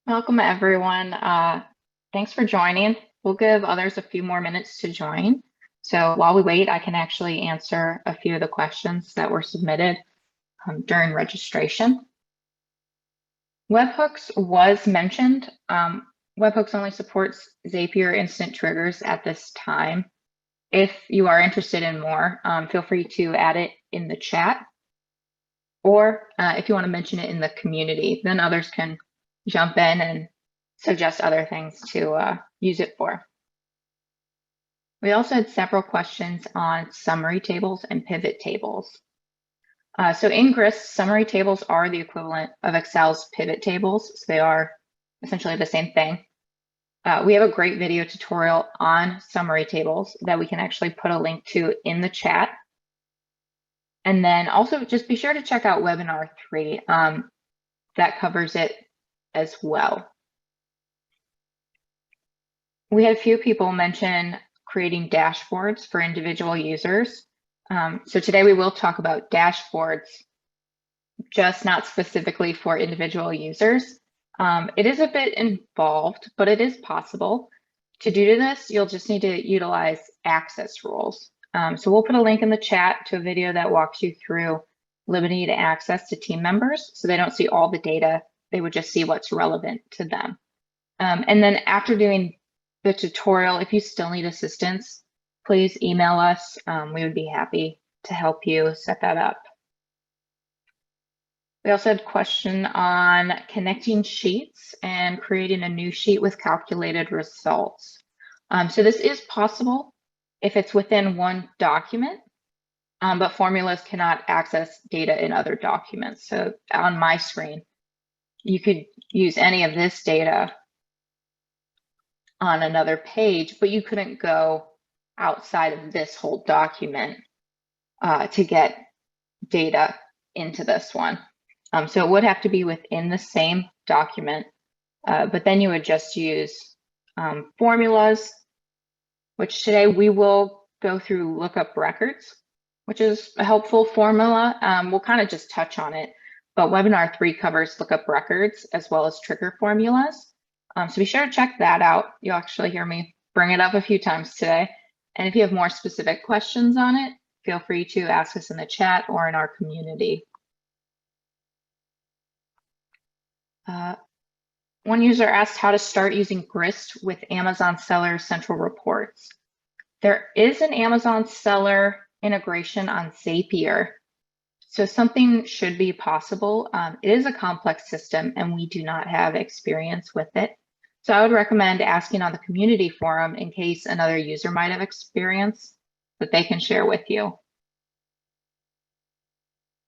Welcome, everyone. Thanks for joining. We'll give others a few more minutes to join. So while we wait, I can actually answer a few of the questions that were submitted during registration. Webhooks was mentioned. Webhooks only supports Zapier instant triggers at this time. If you are interested in more, feel free to add it in the chat. Or if you want to mention it in the community, then others can jump in and suggest other things to use it for. We also had several questions on summary tables and pivot tables. So in Grist, summary tables are the equivalent of Excel's pivot tables. So they are essentially the same thing. We have a great video tutorial on summary tables that we can actually put a link to in the chat. And then also just be sure to check out webinar 3. That covers it as well. We had a few people mention creating dashboards for individual users. So today we will talk about dashboards, just not specifically for individual users. It is a bit involved, but it is possible. To do this, you'll just need to utilize access rules. So we'll put a link in the chat to a video that walks you through limiting access to team members so they don't see all the data. They would just see what's relevant to them. And then after doing the tutorial, if you still need assistance, please email us. We would be happy to help you set that up. We also had a question on connecting sheets and creating a new sheet with calculated results. So this is possible if it's within one document, but formulas cannot access data in other documents. So on my screen, you could use any of this data on another page, but you couldn't go outside of this whole document to get data into this one. So it would have to be within the same document, but then you would just use formulas, which today we will go through lookup records, which is a helpful formula. We'll kind of just touch on it, but webinar 3 covers lookup records as well as trigger formulas. So be sure to check that out. You'll actually hear me bring it up a few times today. And if you have more specific questions on it, feel free to ask us in the chat or in our community. One user asked how to start using Grist with Amazon Seller Central Reports. There is an Amazon Seller integration on Zapier, so something should be possible. It is a complex system and we do not have experience with it. So I would recommend asking on the community forum in case another user might have experience that they can share with you.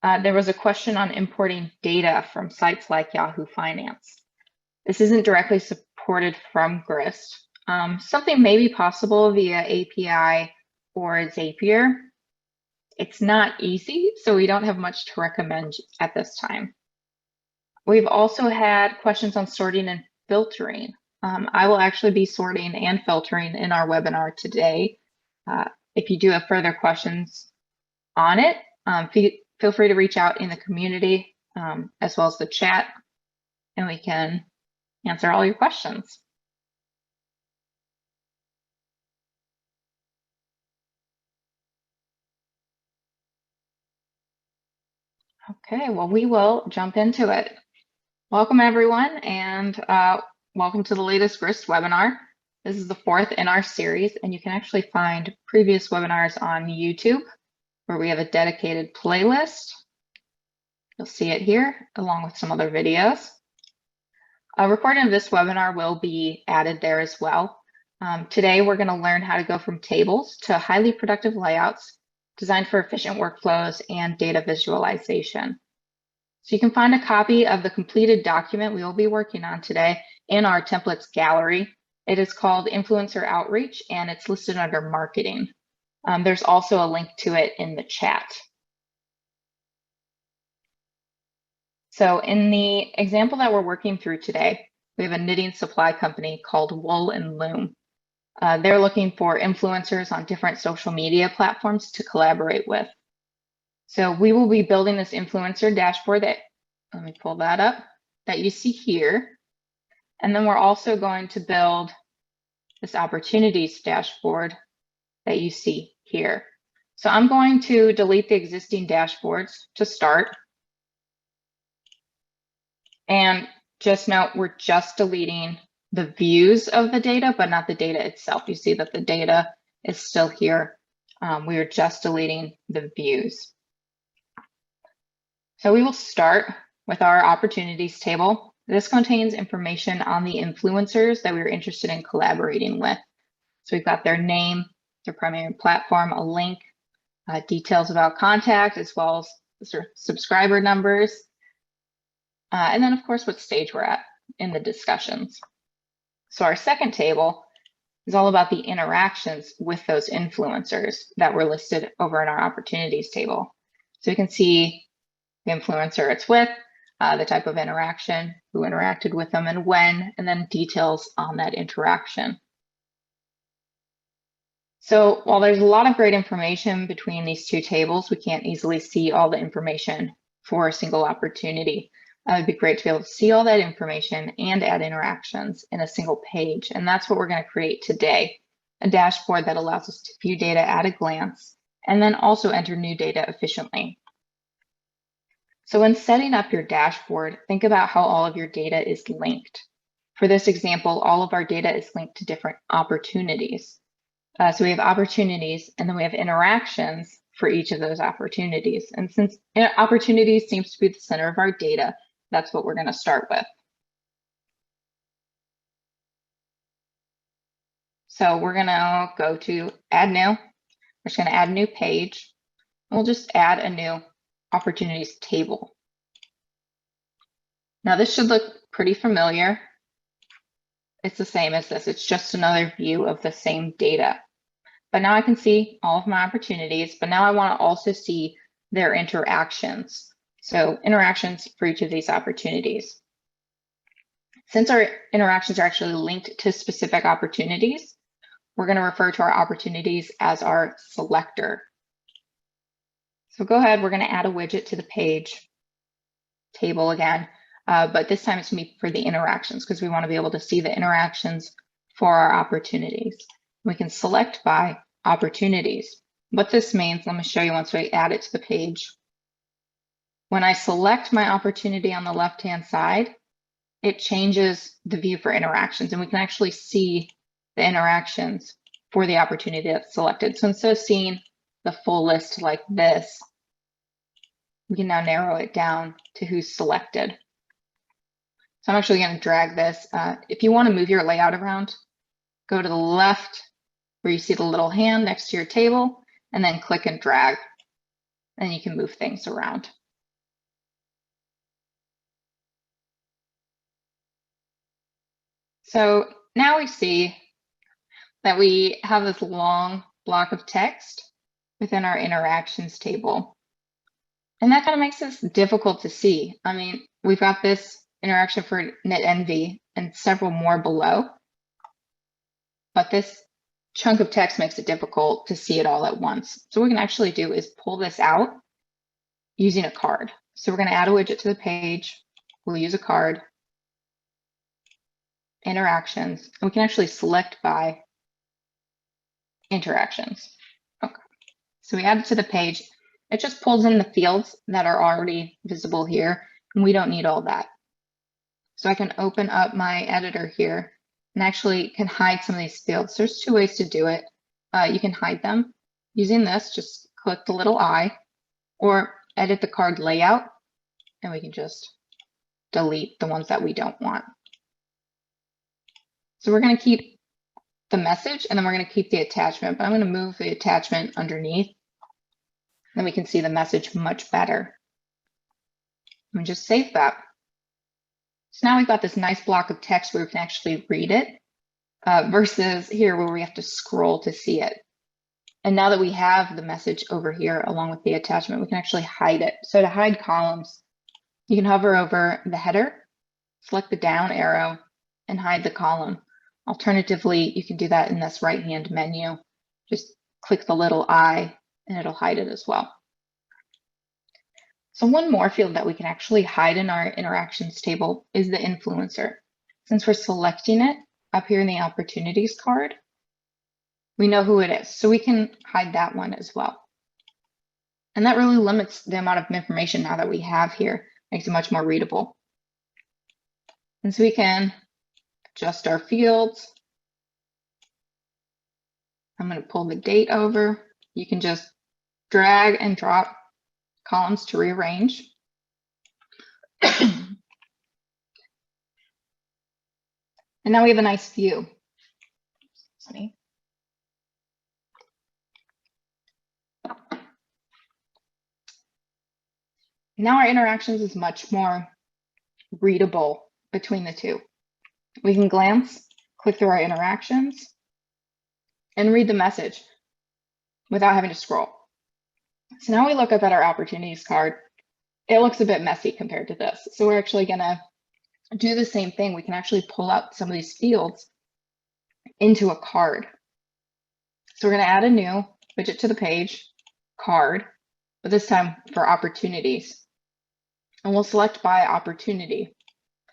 There was a question on importing data from sites like Yahoo Finance. This isn't directly supported from Grist. Something may be possible via API or Zapier. It's not easy, so we don't have much to recommend at this time. We've also had questions on sorting and filtering. I will actually be sorting and filtering in our webinar today. If you do have further questions on it, feel free to reach out in the community as well as the chat, and we can answer all your questions. Okay, well, we will jump into it. Welcome, everyone, and welcome to the latest Grist webinar. This is the 4th in our series, and you can actually find previous webinars on YouTube, where we have a dedicated playlist. You'll see it here, along with some other videos. A recording of this webinar will be added there as well. Today, we're going to learn how to go from tables to highly productive layouts designed for efficient workflows and data visualization. So you can find a copy of the completed document we will be working on today in our templates gallery. It is called Influencer Outreach, and it's listed under Marketing. There's also a link to it in the chat. So in the example that we're working through today, we have a knitting supply company called Wool and Loom. They're looking for influencers on different social media platforms to collaborate with. So we will be building this influencer dashboard that, let me pull that up, that you see here. And then we're also going to build this opportunities dashboard that you see here. So I'm going to delete the existing dashboards to start. And just note, we're just deleting the views of the data, but not the data itself. You see that the data is still here. We are just deleting the views. So we will start with our opportunities table. This contains information on the influencers that we were interested in collaborating with. So we've got their name, their primary platform, a link, details about contact, as well as their subscriber numbers, and then of course what stage we're at in the discussions. So our second table is all about the interactions with those influencers that were listed over in our opportunities table. So you can see the influencer it's with, the type of interaction, who interacted with them and when, and then details on that interaction. So while there's a lot of great information between these two tables, we can't easily see all the information for a single opportunity. It'd be great to be able to see all that information and add interactions in a single page. And that's what we're going to create today, a dashboard that allows us to view data at a glance and then also enter new data efficiently. So when setting up your dashboard, think about how all of your data is linked. For this example, all of our data is linked to different opportunities. So we have opportunities and then we have interactions for each of those opportunities. And since opportunities seems to be the center of our data, that's what we're going to start with. So we're going to go to add new. We're just going to add a new page. We'll just add a new opportunities table. Now this should look pretty familiar. It's the same as this. It's just another view of the same data. But now I can see all of my opportunities, but now I want to also see their interactions. So interactions for each of these opportunities. Since our interactions are actually linked to specific opportunities, we're going to refer to our opportunities as our selector. So go ahead, we're going to add a widget to the page table again, but this time it's going to be for the interactions because we want to be able to see the interactions for our opportunities. We can select by opportunities. What this means, let me show you once we add it to the page. When I select my opportunity on the left-hand side, it changes the view for interactions, and we can actually see the interactions for the opportunity that's selected. So instead of seeing the full list like this, we can now narrow it down to who's selected. So I'm actually going to drag this. If you want to move your layout around, go to the left where you see the little hand next to your table, and then click and drag, and you can move things around. So now we see that we have this long block of text within our interactions table. And that kind of makes this difficult to see. I mean, we've got this interaction for net envy and several more below, but this chunk of text makes it difficult to see it all at once. So what we can actually do is pull this out using a card. So we're going to add a widget to the page. We'll use a card, interactions, and we can actually select by interactions. Okay. So we add it to the page. It just pulls in the fields that are already visible here, and we don't need all that. So I can open up my editor here and actually can hide some of these fields. There's two ways to do it. You can hide them using this, just click the little eye, or edit the card layout, and we can just delete the ones that we don't want. So we're going to keep the message, and then we're going to keep the attachment, but I'm going to move the attachment underneath. Then we can see the message much better. And just save that. So now we've got this nice block of text where we can actually read it versus here where we have to scroll to see it. And now that we have the message over here along with the attachment, we can actually hide it. So to hide columns, you can hover over the header, select the down arrow, and hide the column. Alternatively, you can do that in this right-hand menu. Just click the little eye and it'll hide it as well. So one more field that we can actually hide in our interactions table is the influencer. since we're selecting it up here in the opportunities card, we know who it is. So we can hide that one as well. And that really limits the amount of information now that we have here, makes it much more readable. And so we can adjust our fields. I'm going to pull the date over. You can just drag and drop columns to rearrange. And now we have a nice view. Now our interactions is much more readable between the two. We can glance, click through our interactions, and read the message without having to scroll. So now we look up at our opportunities card. It looks a bit messy compared to this. So we're actually going to do the same thing. We can actually pull up some of these fields into a card. So we're going to add a new widget to the page, card, but this time for opportunities. And we'll select by opportunity.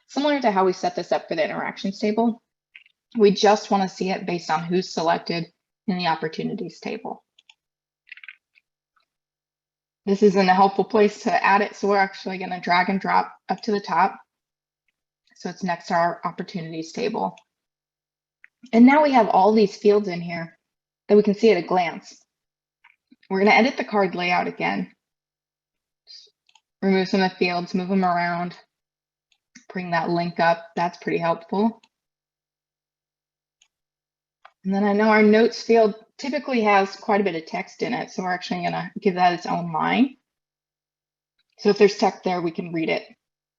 Similar to how we set this up for the interactions table, we just want to see it based on who's selected in the opportunities table. This isn't a helpful place to add it, so we're actually going to drag and drop up to the top. So it's next to our opportunities table. And now we have all these fields in here that we can see at a glance. We're going to edit the card layout again. Remove some of the fields, move them around, bring that link up. That's pretty helpful. And then I know our notes field typically has quite a bit of text in it, so we're actually going to give that its own line. So if there's text there, we can read it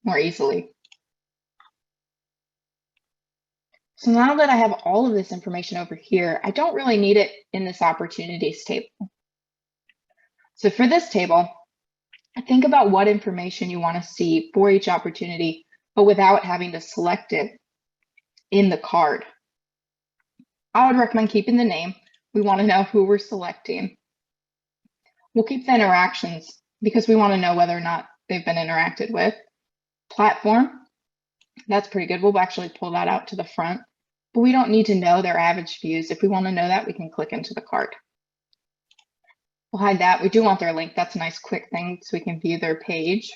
more easily. So now that I have all of this information over here, I don't really need it in this opportunities table. So for this table, think about what information you want to see for each opportunity, but without having to select it in the card. I would recommend keeping the name. We want to know who we're selecting. We'll keep the interactions because we want to know whether or not they've been interacted with. Platform, that's pretty good. We'll actually pull that out to the front, but we don't need to know their average views. If we want to know that, we can click into the card. We'll hide that. We do want their link. That's a nice quick thing so we can view their page.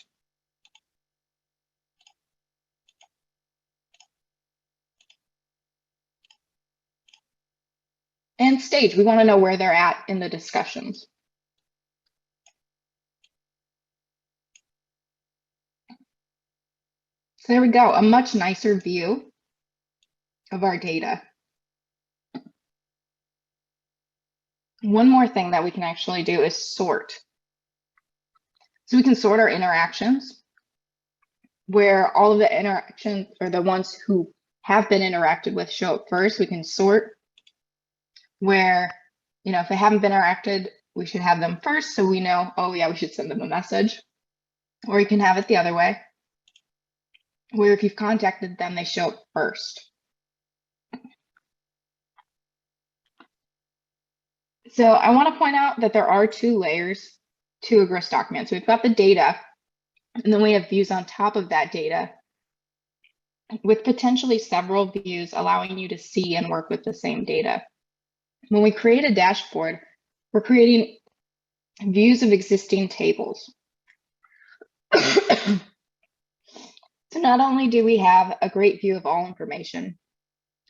And stage, we want to know where they're at in the discussions. So there we go, a much nicer view of our data. One more thing that we can actually do is sort. So we can sort our interactions where all of the interactions or the ones who have been interacted with show up first. We can sort where, if they haven't been interacted, we should have them first. So we know, oh yeah, we should send them a message. Or you can have it the other way, where if you've contacted them, they show up first. So I want to point out that there are two layers to a Grist document. So we've got the data, and then we have views on top of that data with potentially several views allowing you to see and work with the same data. When we create a dashboard, we're creating views of existing tables. So not only do we have a great view of all information,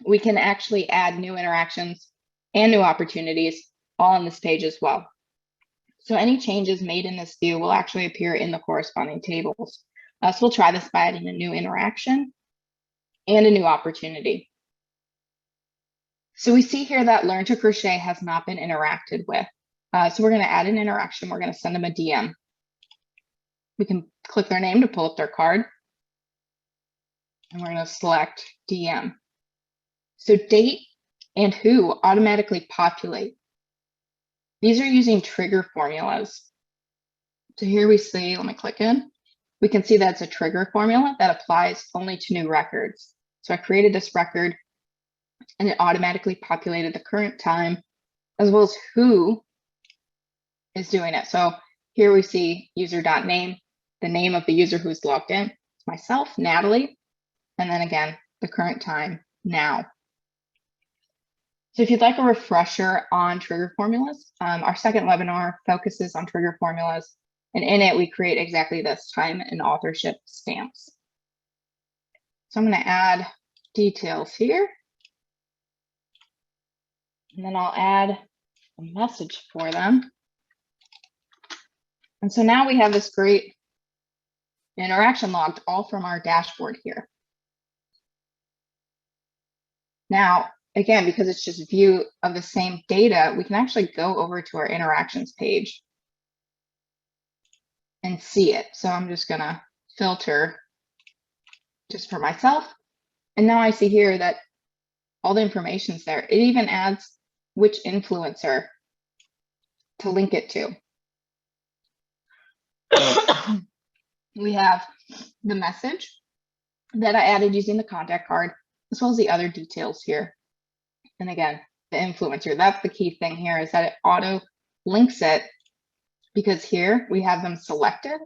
we can actually add new interactions and new opportunities all on this page as well. So any changes made in this view will actually appear in the corresponding tables. So we'll try this by adding a new interaction and a new opportunity. So we see here that Learn to Crochet has not been interacted with. So we're going to add an interaction. We're going to send them a DM. We can click their name to pull up their card. And we're going to select DM. So date and who automatically populate. These are using trigger formulas. So here we see, let me click in. We can see that it's a trigger formula that applies only to new records. So I created this record and it automatically populated the current time as well as who is doing it. So here we see user.name, the name of the user who's logged in. It's myself, Natalie. And then again, the current time now. So if you'd like a refresher on trigger formulas, our second webinar focuses on trigger formulas, and in it we create exactly this, time and authorship stamps. So I'm going to add details here, and then I'll add a message for them. And so now we have this great interaction logged all from our dashboard here. Now, again, because it's just view of the same data, we can actually go over to our interactions page and see it. So I'm just going to filter just for myself. And now I see here that all the information's there. It even adds which influencer to link it to. We have the message that I added using the contact card, as well as the other details here. And again, the influencer, that's the key thing here, is that it auto links it, because here we have them selected,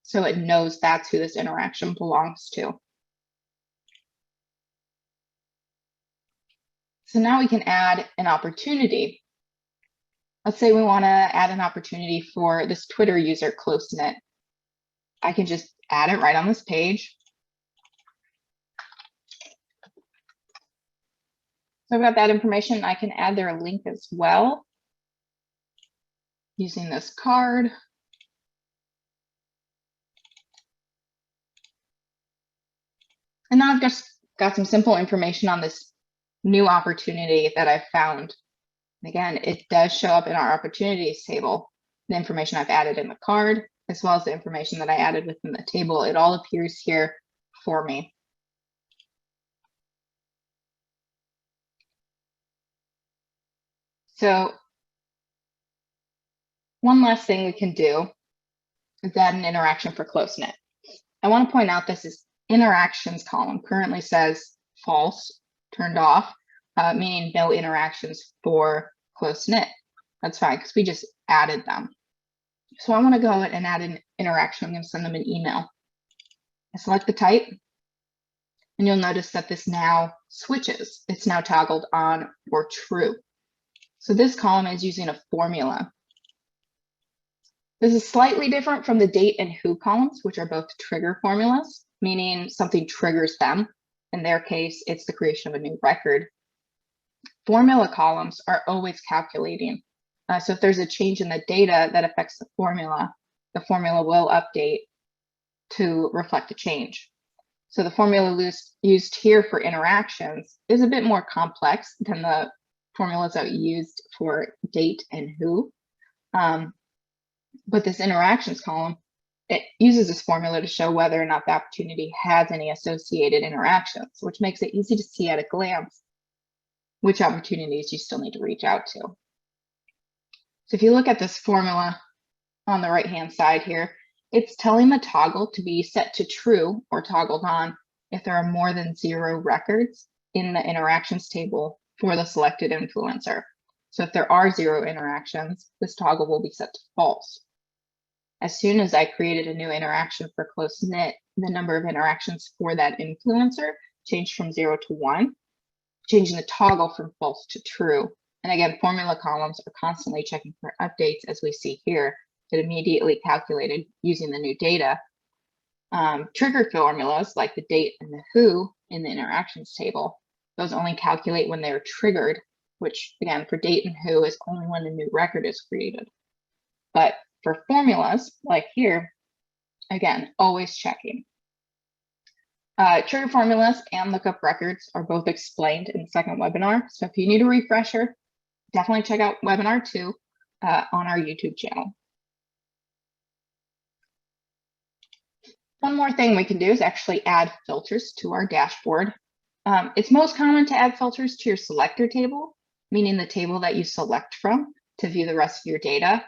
so it knows that's who this interaction belongs to. So now we can add an opportunity. Let's say we want to add an opportunity for this Twitter user, close-knit. I can just add it right on this page. So I've got that information. I can add their link as well using this card. And now I've just got some simple information on this new opportunity that I've found. Again, it does show up in our opportunities table, the information I've added in the card, as well as the information that I added within the table. It all appears here for me. So one last thing we can do is add an interaction for close-knit. I want to point out this is interactions column currently says false, turned off, meaning no interactions for close-knit. That's fine because we just added them. So I want to go and add an interaction. I'm going to send them an email. I select the type, and you'll notice that this now switches. It's now toggled on or true. So this column is using a formula. This is slightly different from the date and who columns, which are both trigger formulas, meaning something triggers them. In their case, it's the creation of a new record. Formula columns are always calculating. So if there's a change in the data that affects the formula will update to reflect a change. So the formula used here for interactions is a bit more complex than the formulas that we used for date and who. But this interactions column, it uses this formula to show whether or not the opportunity has any associated interactions, which makes it easy to see at a glance which opportunities you still need to reach out to. So if you look at this formula on the right-hand side here, it's telling the toggle to be set to true or toggled on if there are more than 0 records in the interactions table for the selected influencer. So if there are 0 interactions, this toggle will be set to false. As soon as I created a new interaction for close-knit, the number of interactions for that influencer changed from 0 to 1, changing the toggle from false to true. And again, formula columns are constantly checking for updates, as we see here, that immediately calculated using the new data. Trigger formulas like the date and the who in the interactions table, those only calculate when they're triggered, which again, for date and who is only when a new record is created. But for formulas like here, again, always checking. Trigger formulas and lookup records are both explained in the second webinar. So if you need a refresher, definitely check out webinar 2 on our YouTube channel. One more thing we can do is actually add filters to our dashboard. It's most common to add filters to your selector table, meaning the table that you select from to view the rest of your data.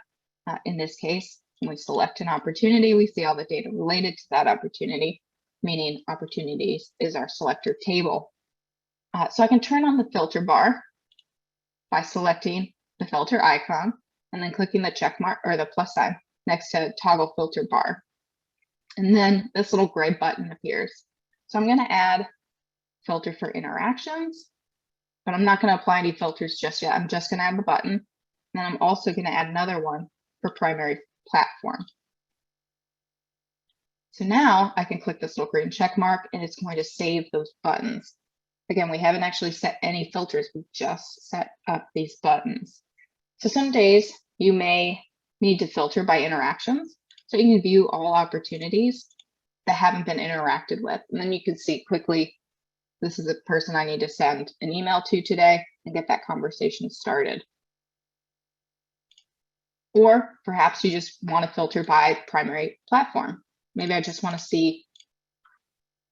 In this case, when we select an opportunity, we see all the data related to that opportunity, meaning opportunities is our selector table. So I can turn on the filter bar by selecting the filter icon and then clicking the check mark or the plus sign next to toggle filter bar. And then this little gray button appears. So I'm going to add filter for interactions, but I'm not going to apply any filters just yet. I'm just going to add the button. And then I'm also going to add another one for primary platform. So now I can click this little green check mark and it's going to save those buttons. Again, we haven't actually set any filters. We just set up these buttons. So some days you may need to filter by interactions. So you can view all opportunities that haven't been interacted with. And then you can see quickly, this is a person I need to send an email to today and get that conversation started. Or perhaps you just want to filter by primary platform. Maybe I just want to see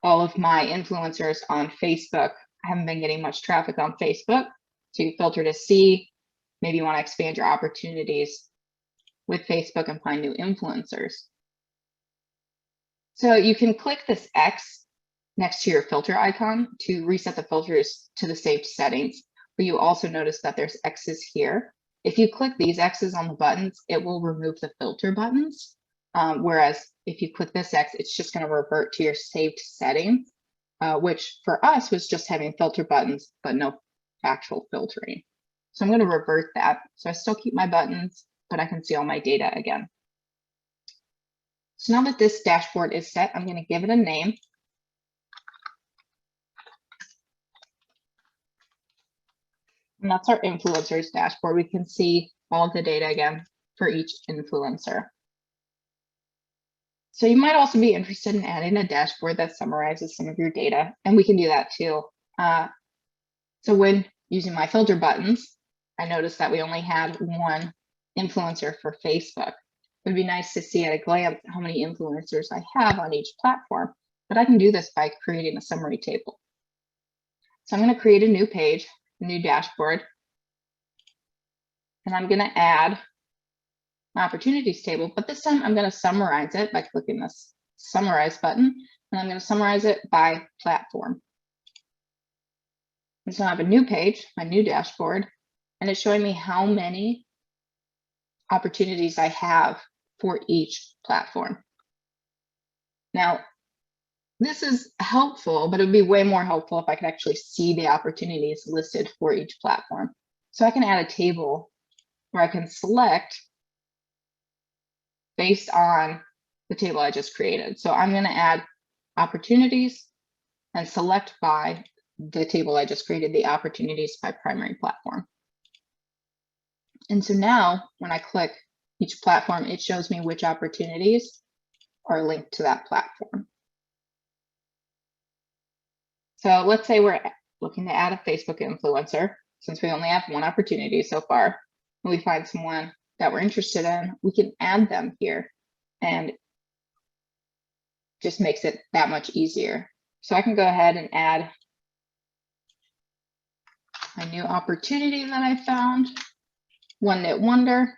all of my influencers on Facebook. I haven't been getting much traffic on Facebook. So you filter to see, maybe you want to expand your opportunities with Facebook and find new influencers. So you can click this X next to your filter icon to reset the filters to the saved settings, but you also notice that there's X's here. If you click these X's on the buttons, it will remove the filter buttons. Whereas if you click this X, it's just going to revert to your saved settings, which for us was just having filter buttons, but no actual filtering. So I'm going to revert that. So I still keep my buttons, but I can see all my data again. So now that this dashboard is set, I'm going to give it a name. And that's our influencers dashboard. We can see all of the data again for each influencer. So you might also be interested in adding a dashboard that summarizes some of your data, and we can do that too. So when using my filter buttons, I noticed that we only had one influencer for Facebook. It would be nice to see at a glance how many influencers I have on each platform, but I can do this by creating a summary table. So I'm going to create a new page, a new dashboard, and I'm going to add an opportunities table, but this time I'm going to summarize it by clicking this summarize button, and I'm going to summarize it by platform. And so I have a new page, my new dashboard, and it's showing me how many opportunities I have for each platform. Now, this is helpful, but it would be way more helpful if I could actually see the opportunities listed for each platform. So I can add a table where I can select based on the table I just created. So I'm going to add opportunities and select by the table I just created, the opportunities by primary platform. And so now when I click each platform, it shows me which opportunities are linked to that platform. So let's say we're looking to add a Facebook influencer, since we only have one opportunity so far, and we find someone that we're interested in, we can add them here, and just makes it that much easier. So I can go ahead and add my new opportunity that I found, One Knit Wonder,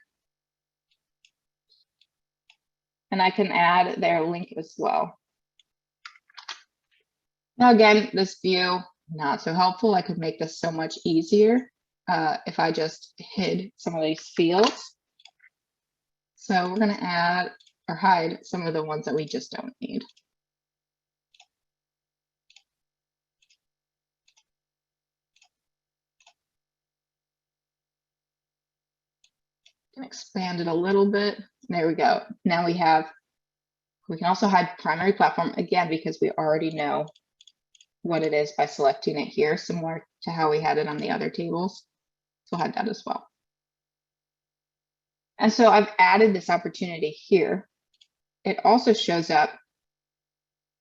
and I can add their link as well. Now again, this view, not so helpful. I could make this so much easier if I just hid some of these fields. So we're going to add or hide some of the ones that we just don't need. Can expand it a little bit. There we go. Now we can also hide primary platform again, because we already know what it is by selecting it here, similar to how we had it on the other tables. So I'll hide that as well. And so I've added this opportunity here. It also shows up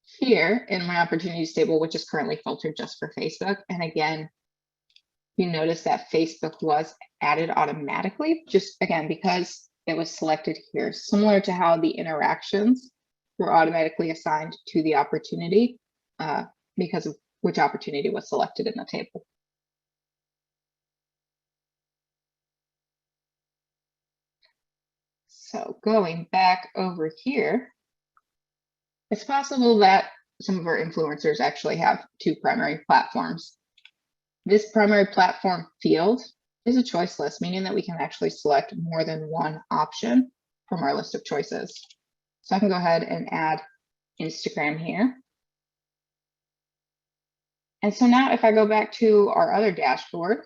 here in my opportunities table, which is currently filtered just for Facebook. And again, you notice that Facebook was added automatically, just again, because it was selected here, similar to how the interactions were automatically assigned to the opportunity because of which opportunity was selected in the table. So going back over here, it's possible that some of our influencers actually have two primary platforms. This primary platform field is a choice list, meaning that we can actually select more than one option from our list of choices. So I can go ahead and add Instagram here. And so now if I go back to our other dashboard,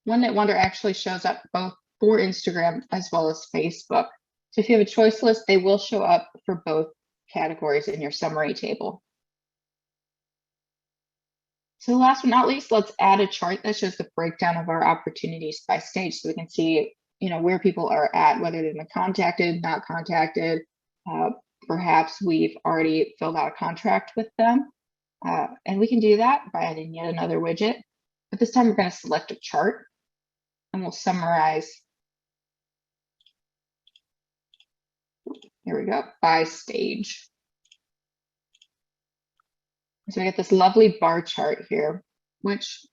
One Knit Wonder actually shows up both for Instagram as well as Facebook. So if you have a choice list, they will show up for both categories in your summary table. So last but not least, let's add a chart that shows the breakdown of our opportunities by stage so we can see, where people are at, whether they've been contacted, not contacted. Perhaps we've already filled out a contract with them. And we can do that by adding yet another widget. But this time we're going to select a chart and we'll summarize. Here we go, by stage. So we get this lovely bar chart here, which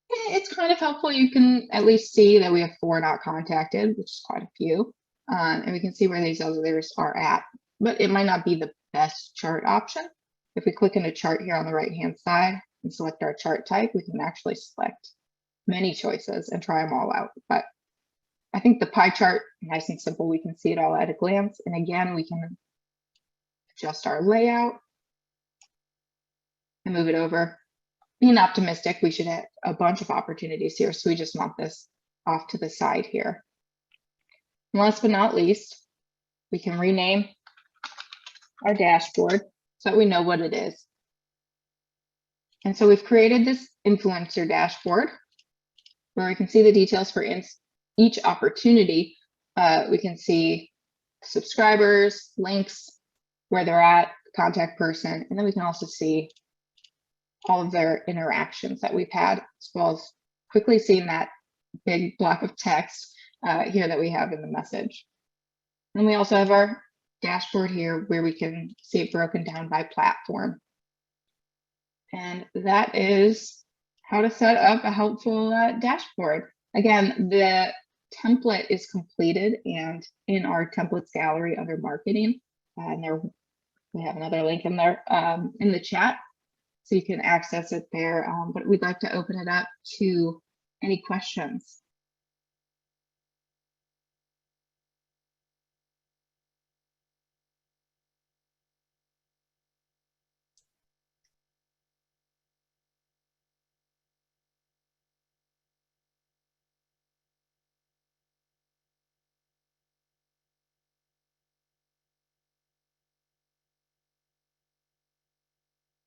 it's kind of helpful. You can at least see that we have 4 not contacted, which is quite a few. And we can see where these others are at, but it might not be the best chart option. If we click in a chart here on the right-hand side and select our chart type, we can actually select many choices and try them all out. But I think the pie chart, nice and simple, we can see it all at a glance. And again, we can adjust our layout and move it over. Being optimistic, we should have a bunch of opportunities here. So we just want this off to the side here. And last but not least, we can rename our dashboard so that we know what it is. And so we've created this influencer dashboard where we can see the details for each opportunity. We can see subscribers, links, where they're at, contact person, and then we can also see all of their interactions that we've had, as well as quickly seeing that big block of text here that we have in the message. And we also have our dashboard here where we can see it broken down by platform. And that is how to set up a helpful dashboard. Again, the template is completed and in our templates gallery under marketing. And there we have another link in there in the chat, so you can access it there. But we'd like to open it up to any questions.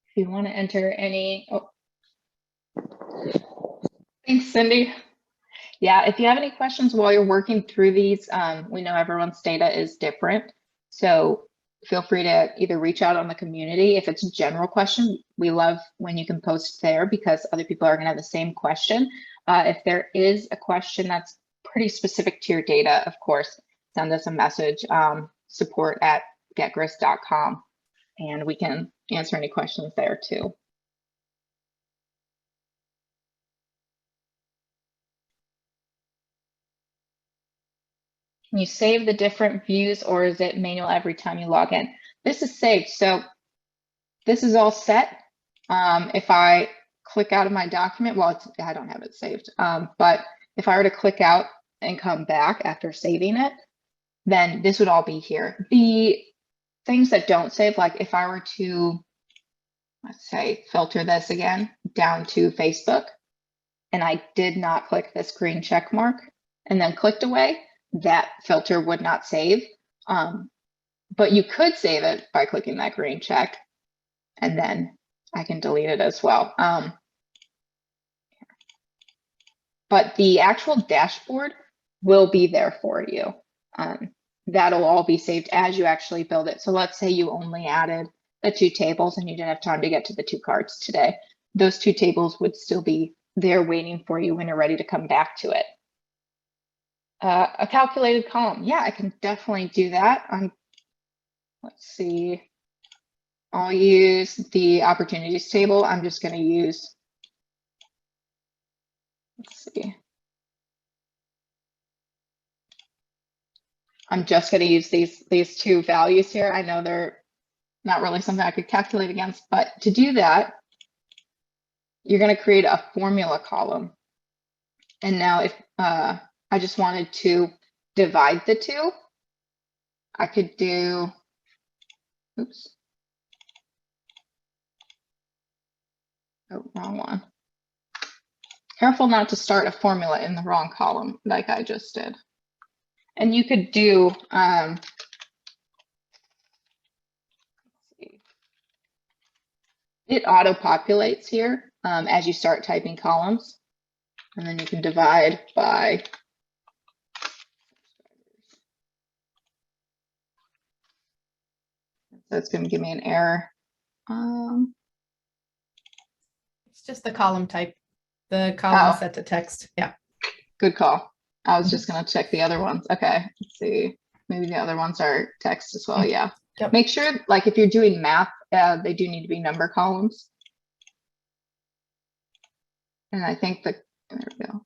If you want to enter any, thanks, Cindy. Yeah, if you have any questions while you're working through these, we know everyone's data is different. So feel free to either reach out on the community. If it's a general question, we love when you can post there because other people are going to have the same question. If there is a question that's pretty specific to your data, of course, send us a message, support@getgrist.com, and we can answer any questions there too. Can you save the different views or is it manual every time you log in? This is saved. So this is all set. If I click out of my document, well, I don't have it saved, but if I were to click out and come back after saving it, then this would all be here. The things that don't save, like if I were to, let's say, filter this again down to Facebook, and I did not click this green check mark and then clicked away, that filter would not save. But you could save it by clicking that green check, and then I can delete it as well. But the actual dashboard will be there for you. That'll all be saved as you actually build it. So let's say you only added the 2 tables and you didn't have time to get to the 2 cards today. Those 2 tables would still be there waiting for you when you're ready to come back to it. A calculated column. Yeah, I can definitely do that. Let's see. I'll use the opportunities table. I'm just going to use, let's see. I'm just going to use these 2 values here. I know they're not really something I could calculate against, but to do that, you're going to create a formula column. And now if I just wanted to divide the 2, I could do, oops, Oh, wrong one. Careful not to start a formula in the wrong column like I just did. And you could do, it auto-populates here as you start typing columns. And then you can divide by so it's going to give me an error. It's just the column type. The column is set to text. Yeah. Good call. I was just going to check the other ones. Okay. Let's see. Maybe the other ones are text as well. Yeah. Yep. Make sure, like, if you're doing math, they do need to be number columns. And I think that, there we go.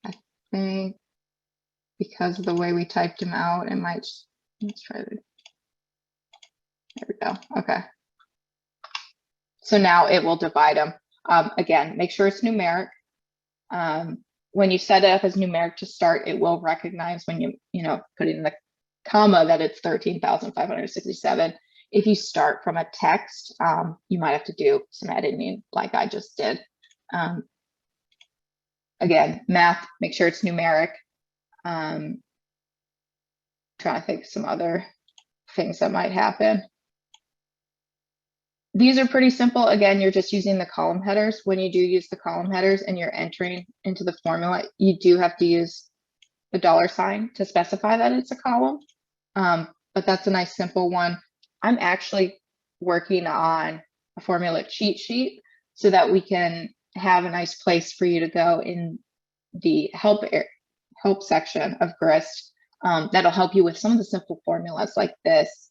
I think because of the way we typed them out, it might, let's try to, there we go. Okay. So now it will divide them. Again, make sure it's numeric. When you set it up as numeric to start, it will recognize when you put in the comma that it's 13,567. If you start from a text, you might have to do some editing like I just did. Again, math, make sure it's numeric. Trying to think of some other things that might happen. These are pretty simple. Again, you're just using the column headers. When you do use the column headers and you're entering into the formula, you do have to use the $ to specify that it's a column. But that's a nice simple one. I'm actually working on a formula cheat sheet so that we can have a nice place for you to go in the help section of Grist. That'll help you with some of the simple formulas like this.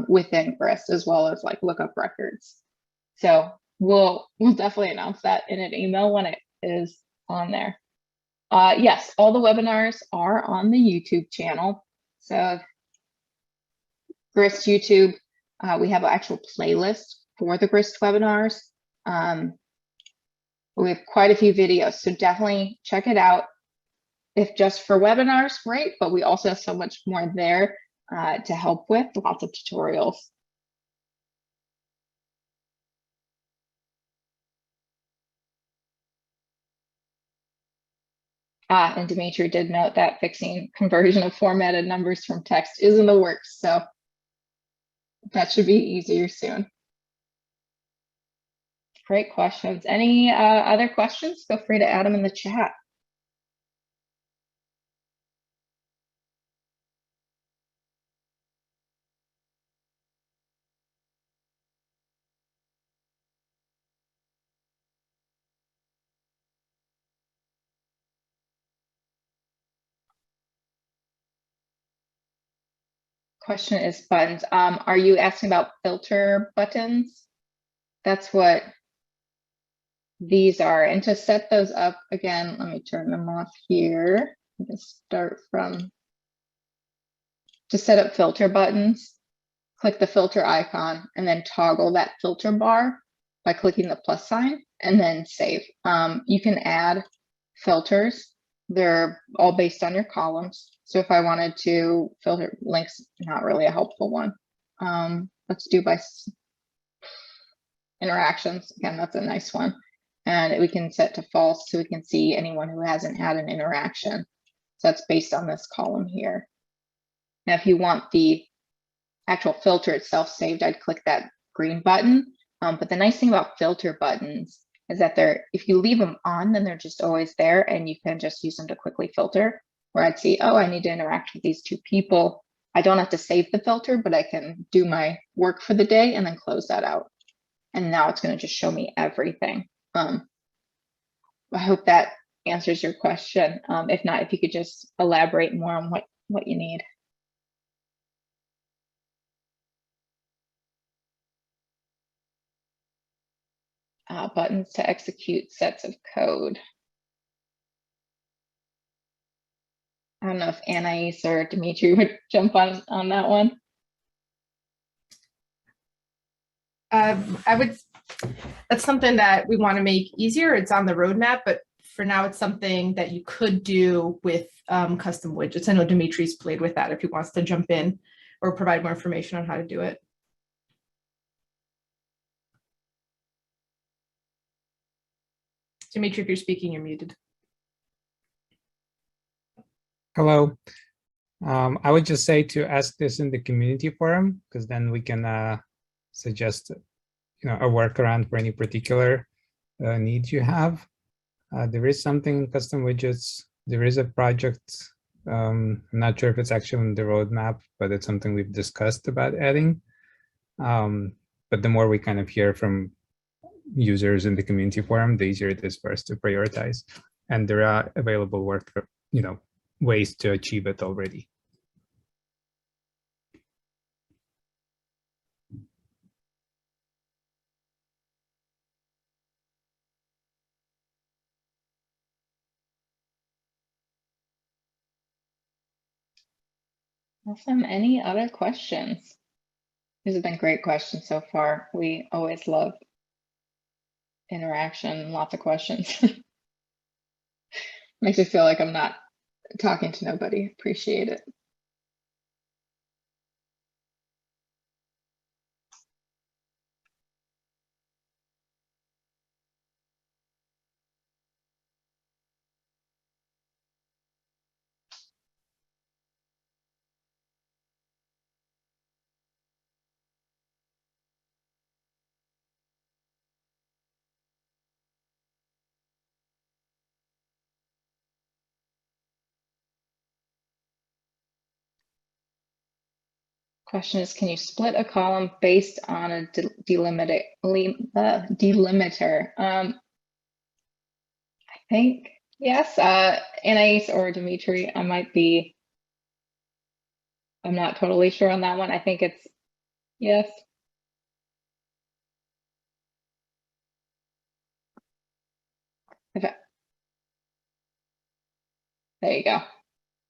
Within Grist, as well as like lookup records. So we'll definitely announce that in an email when it is on there. Yes, all the webinars are on the YouTube channel. So Grist YouTube, we have an actual playlist for the Grist webinars. We have quite a few videos, so definitely check it out. If just for webinars, great, but we also have so much more there to help with, lots of tutorials. And Dimitri did note that fixing conversion of formatted numbers from text is in the works, so that should be easier soon. Great questions. Any other questions? Feel free to add them in the chat. Question is buttons. Are you asking about filter buttons? That's what these are. And to set those up, again, let me turn them off here. I'm going to start from, to set up filter buttons, click the filter icon and then toggle that filter bar by clicking the plus sign and then save. You can add filters. They're all based on your columns. So if I wanted to filter links, not really a helpful one. Let's do by interactions. Again, that's a nice one. And we can set to false so we can see anyone who hasn't had an interaction. So that's based on this column here. Now, if you want the actual filter itself saved, I'd click that green button. But the nice thing about filter buttons is that if you leave them on, then they're just always there and you can just use them to quickly filter. Where I'd see, oh, I need to interact with these two people. I don't have to save the filter, but I can do my work for the day and then close that out. And now it's going to just show me everything. I hope that answers your question. If not, if you could just elaborate more on what you need. Buttons to execute sets of code. I don't know if Anais or Dimitri would jump on that one. That's something that we want to make easier. It's on the roadmap, but for now it's something that you could do with custom widgets. I know Dimitri's played with that if he wants to jump in, or provide more information on how to do it. Dimitri, if you're speaking, you're muted. Hello. I would just say to ask this in the community forum, because then we can suggest, a workaround for any particular needs you have. There is something in custom widgets. There is a project. I'm not sure if it's actually on the roadmap, but it's something we've discussed about adding. But the more we kind of hear from users in the community forum, the easier it is for us to prioritize. And there are available ways to achieve it already. Awesome. Any other questions? These have been great questions so far. We always love interaction, lots of questions. Makes me feel like I'm not talking to nobody. Appreciate it. Question is, can you split a column based on a delimiter? I think yes. Anais or Dimitri, I'm not totally sure on that one. I think it's yes. Okay. There you go.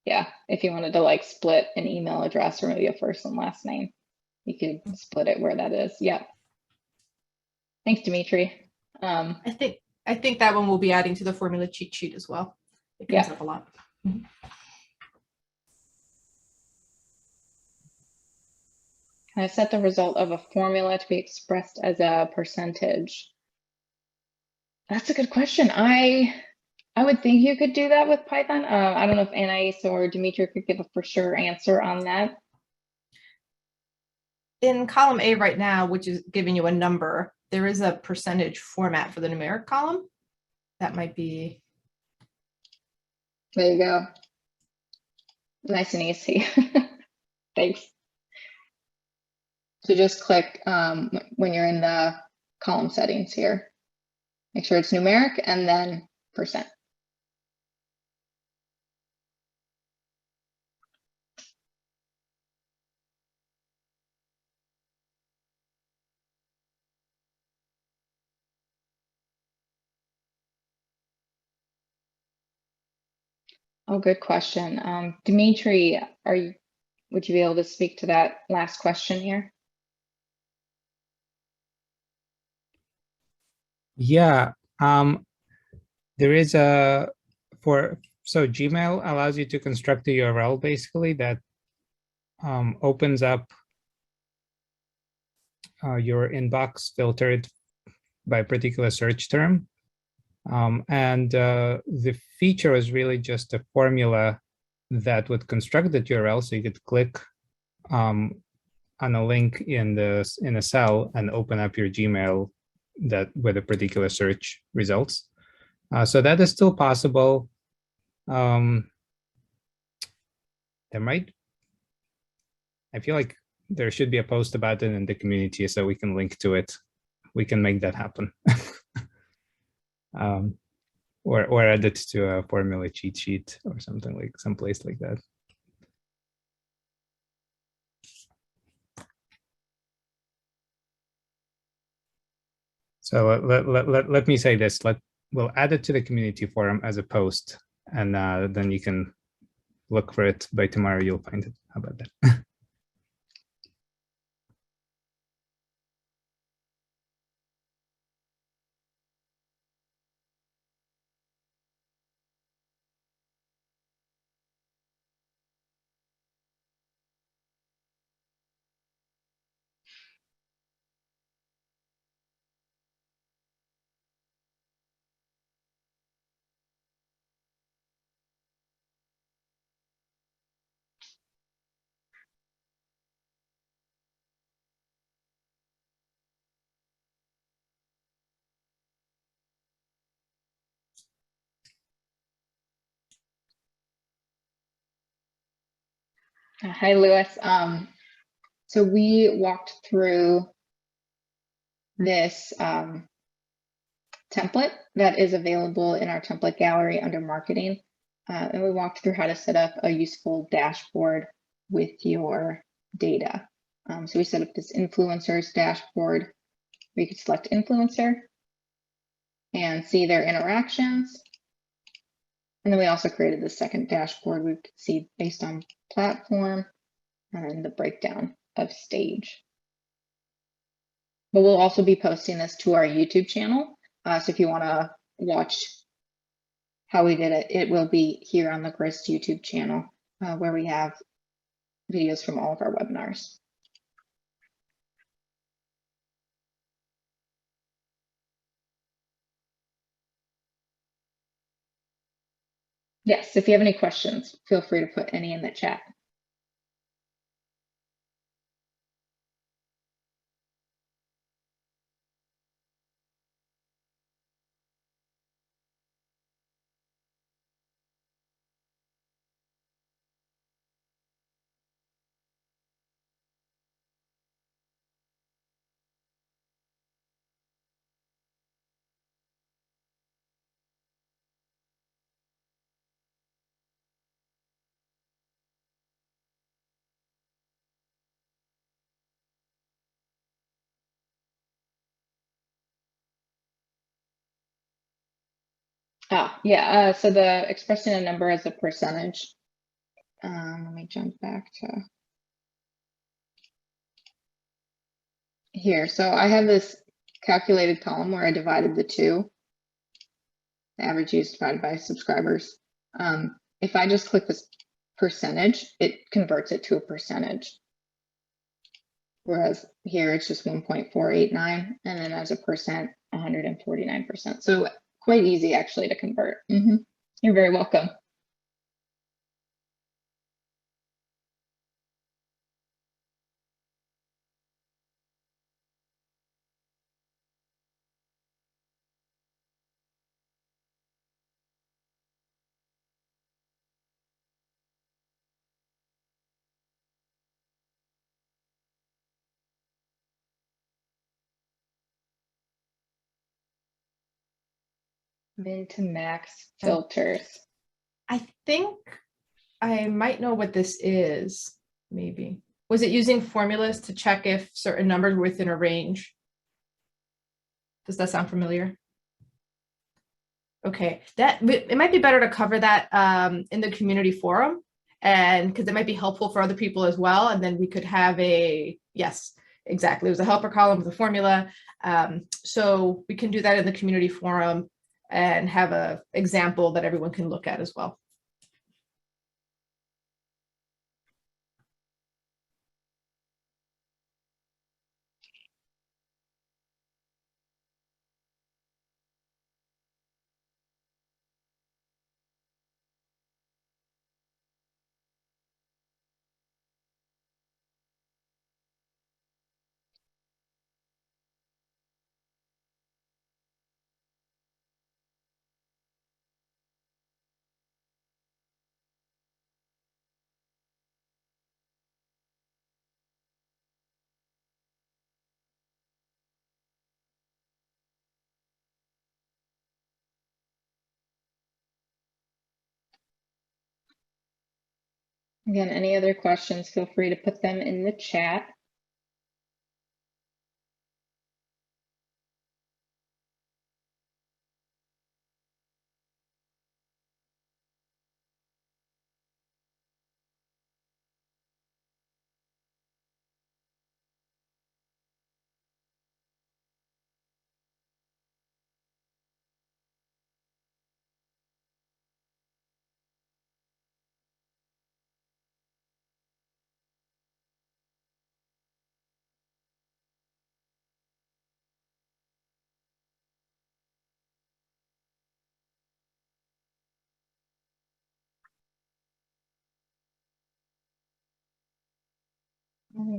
Yeah, if you wanted to like split an email address or maybe a first and last name, you could split it where that is. Yeah. Thanks, Dimitri. I think that one will be adding to the formula cheat sheet as well. It comes up a lot. Can I set the result of a formula to be expressed as a percentage? That's a good question. I would think you could do that with Python. I don't know if Anais or Dimitri could give a for sure answer on that. In column A right now, which is giving you a number, there is a percentage format for the numeric column. That might be. There you go. Nice and easy. Thanks. So just click when you're in the column settings here. Make sure it's numeric and then percent. Oh, good question. Dimitri, would you be able to speak to that last question here? Yeah, there is so Gmail allows you to construct a URL basically that opens up your inbox filtered by a particular search term. And the feature is really just a formula that would construct that URL. So you could click on a link in a cell and open up your Gmail with a particular search results. So that is still possible. I feel like there should be a post about it in the community so we can link to it. We can make that happen. Or add it to a formula cheat sheet or something like someplace like that. So let me say this. We'll add it to the community forum as a post, and then you can look for it. By tomorrow, you'll find it. How about that? Hi, Lewis. So we walked through this template that is available in our template gallery under marketing. And we walked through how to set up a useful dashboard with your data. So we set up this influencers dashboard where you could select influencer and see their interactions. And then we also created the second dashboard we could see based on platform and the breakdown of stage. But we'll also be posting this to our YouTube channel. So if you want to watch how we did it, it will be here on the Grist YouTube channel where we have videos from all of our webinars. Yes, if you have any questions, feel free to put any in the chat. Yeah, so the expressing a number as a percentage. Let me jump back to here. So I have this calculated column where I divided the two, the average use divided by subscribers. If I just click this percentage, it converts it to a percentage. Whereas here it's just 1.489, and then as a percent, 149%. So quite easy actually to convert. You're very welcome. Min to max filters. I think I might know what this is, maybe. Was it using formulas to check if certain numbers were within a range? Does that sound familiar? Okay, it might be better to cover that in the community forum, and because it might be helpful for other people as well. And then we could have yes, exactly. It was a helper column with a formula. So we can do that in the community forum and have an example that everyone can look at as well. Again, any other questions, feel free to put them in the chat.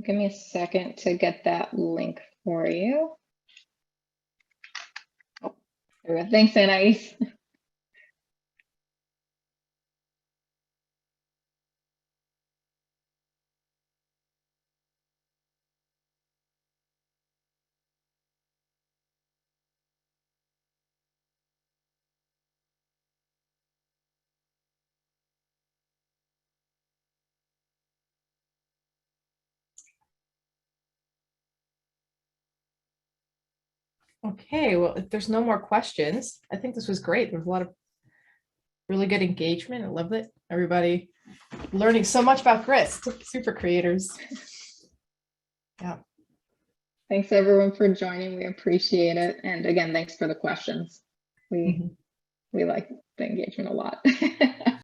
Give me a second to get that link for you. Oh, there we go. Thanks, Anais. Okay, well, if there's no more questions, I think this was great. There was a lot of really good engagement. I love it. Everybody learning so much about Grist, super creators. Yeah. Thanks everyone for joining. We appreciate it. And again, thanks for the questions. We like the engagement a lot.